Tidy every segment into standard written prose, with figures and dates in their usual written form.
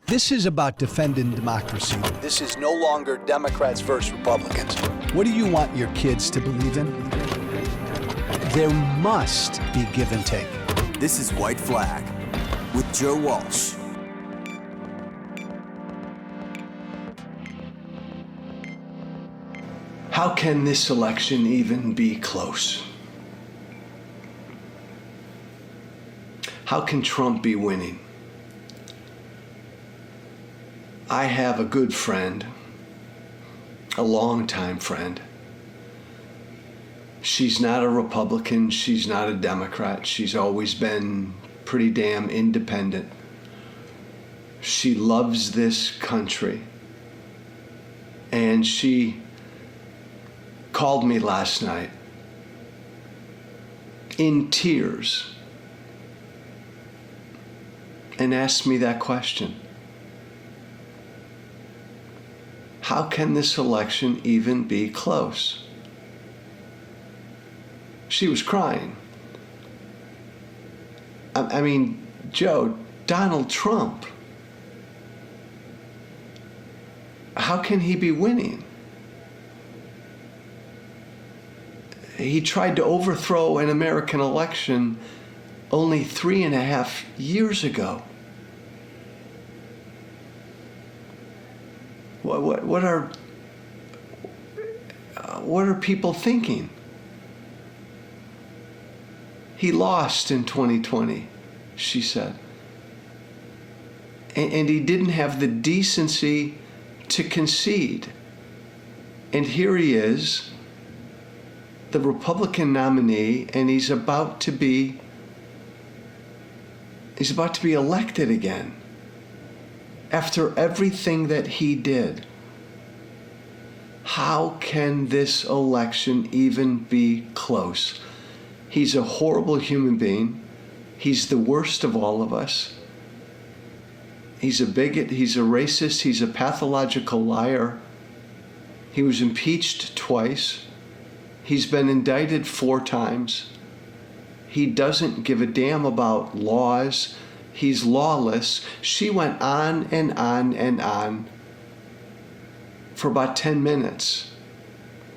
This is about defending democracy. This is no longer Democrats versus Republicans. What do you want your kids to believe in? There must be give and take. This is White Flag with Joe Walsh. How can this election even be close? How can Trump be winning? I have a good friend, a longtime friend. She's not a Republican, she's not a Democrat. She's always been pretty damn independent. She loves this country. And she called me last night in tears and asked me that question. How can this election even be close? She was crying. I mean, Joe, Donald Trump, how can he be winning? He tried to overthrow an American election only 3.5 years ago. What are people thinking? He lost in 2020, she said. And he didn't have the decency to concede. And here he is, the Republican nominee, and he's about to be elected again after everything that he did. How can this election even be close? He's a horrible human being. He's the worst of all of us. He's a bigot, he's a racist, he's a pathological liar. He was impeached twice. He's been indicted 4 times. He doesn't give a damn about laws. He's lawless. She went on and on and on for about 10 minutes.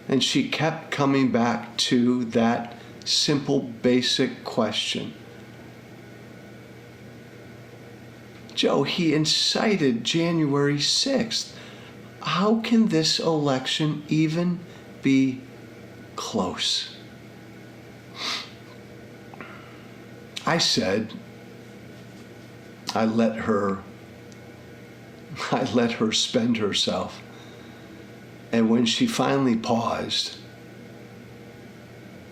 And she kept coming back to that simple, basic question. Joe, he incited January 6th. How can this election even be close? I said, I let her spend herself. And when she finally paused,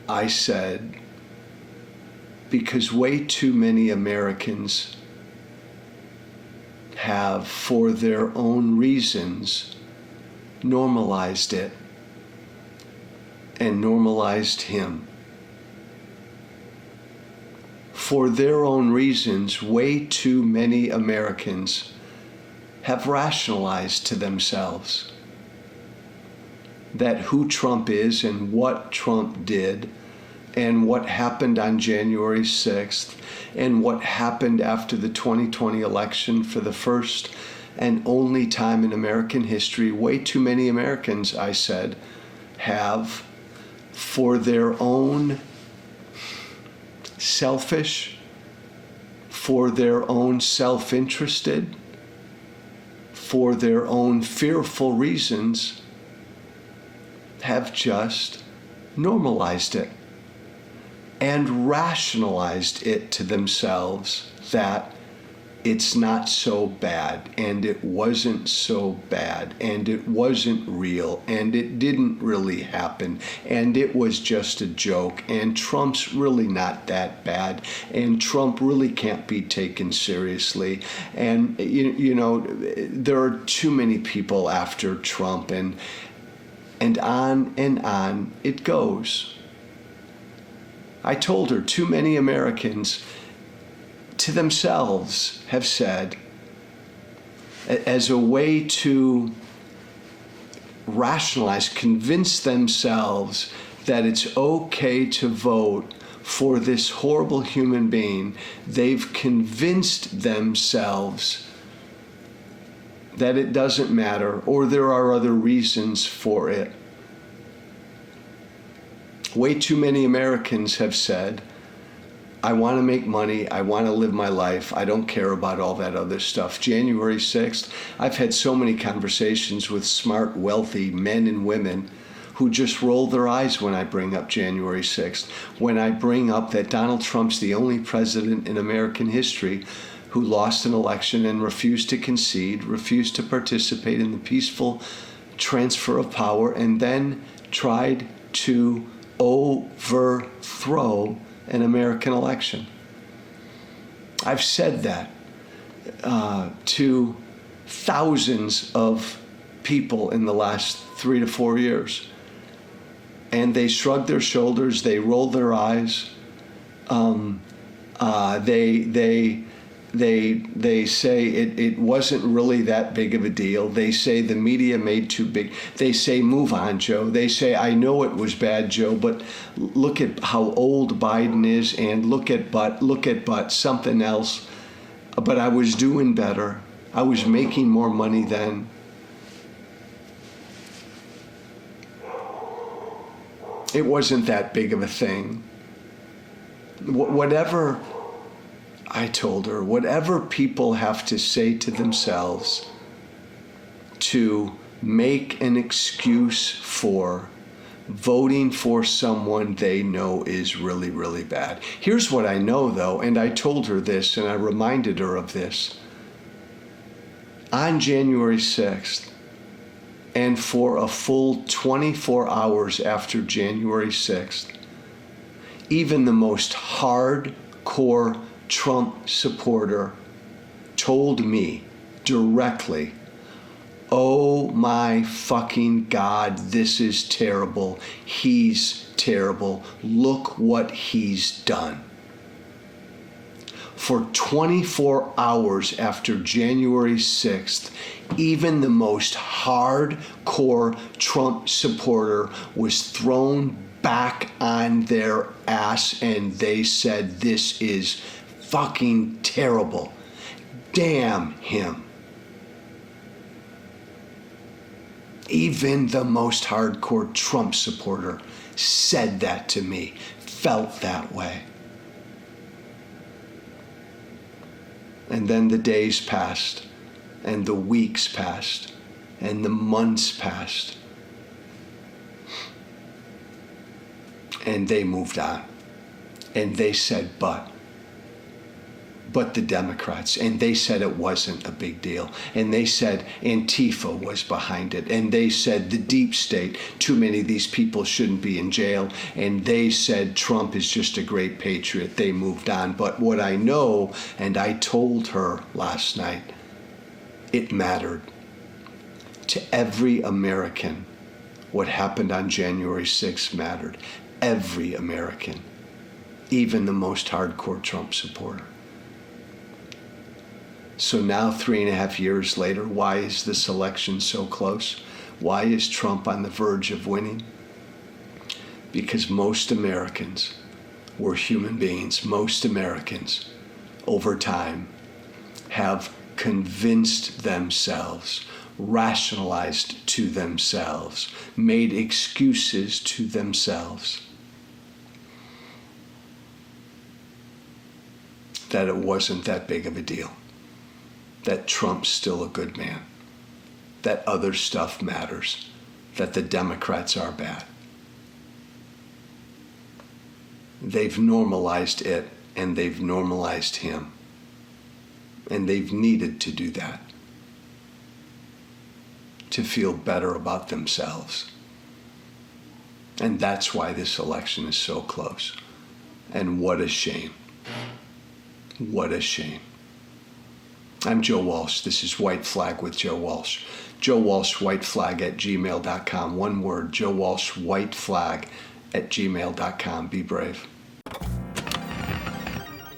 I said, because way too many Americans have, for their own reasons, normalized it and normalized him. For their own reasons, way too many Americans have rationalized to themselves that who Trump is and what Trump did and what happened on January 6th and what happened after the 2020 election for the first and only time in American history, way too many Americans, I said, have, for their own selfish, for their own self-interested, for their own fearful reasons, have just normalized it and rationalized it to themselves that it's not so bad, and it wasn't so bad, and it wasn't real, and it didn't really happen, and it was just a joke, and Trump's really not that bad, and Trump really can't be taken seriously, and you know, there are too many people after Trump, and on it goes. I told her too many Americans to themselves have said, as a way to rationalize, convince themselves that it's okay to vote for this horrible human being, they've convinced themselves that it doesn't matter, or there are other reasons for it. Way too many Americans have said, I want to make money, I want to live my life, I don't care about all that other stuff. January 6th, I've had so many conversations with smart, wealthy men and women who just roll their eyes when I bring up January 6th, when I bring up that Donald Trump's the only president in American history who lost an election and refused to concede, refused to participate in the peaceful transfer of power, and then tried to overthrow an American election. I've said that to thousands of people in the last 3 to 4 years. And they shrug their shoulders, they roll their eyes, they say it wasn't really that big of a deal. They say the media made too big. They say, move on, Joe. They say, I know it was bad, Joe, but look at how old Biden is, and look at something else. But I was doing better. I was making more money then. It wasn't that big of a thing. Whatever, I told her, whatever people have to say to themselves to make an excuse for voting for someone they know is really, really bad. Here's what I know, though, and I told her this and I reminded her of this. On January 6th, and for a full 24 hours after January 6th, even the most hardcore Trump supporter told me directly, oh my fucking God, this is terrible. He's terrible. Look what he's done. For 24 hours after January 6th, even the most hardcore Trump supporter was thrown back on their ass and they said, this is fucking terrible. Damn him. Even the most hardcore Trump supporter said that to me, felt that way. And then the days passed, and the weeks passed, and the months passed. And they moved on. And they said, but the Democrats. And they said it wasn't a big deal. And they said Antifa was behind it. And they said the deep state, too many of these people shouldn't be in jail. And they said Trump is just a great patriot. They moved on. But what I know, and I told her last night, it mattered to every American. What happened on January 6th mattered. Every American, even the most hardcore Trump supporter. So now, 3.5 years later, why is this election so close? Why is Trump on the verge of winning? Because most Americans were human beings. Most Americans, over time, have convinced themselves, rationalized to themselves, made excuses to themselves that it wasn't that big of a deal, that Trump's still a good man, that other stuff matters, that the Democrats are bad. They've normalized it, and they've normalized him. And they've needed to do that to feel better about themselves. And that's why this election is so close. And what a shame. What a shame. I'm Joe Walsh. This is White Flag with Joe Walsh. Joe Walsh, whiteflag@gmail.com. One word, Joe Walsh, whiteflag@gmail.com. Be brave.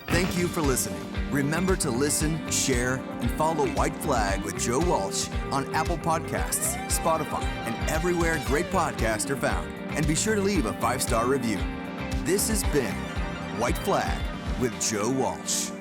Thank you for listening. Remember to listen, share, and follow White Flag with Joe Walsh on Apple Podcasts, Spotify, and everywhere great podcasts are found. And be sure to leave a 5-star review. This has been White Flag with Joe Walsh.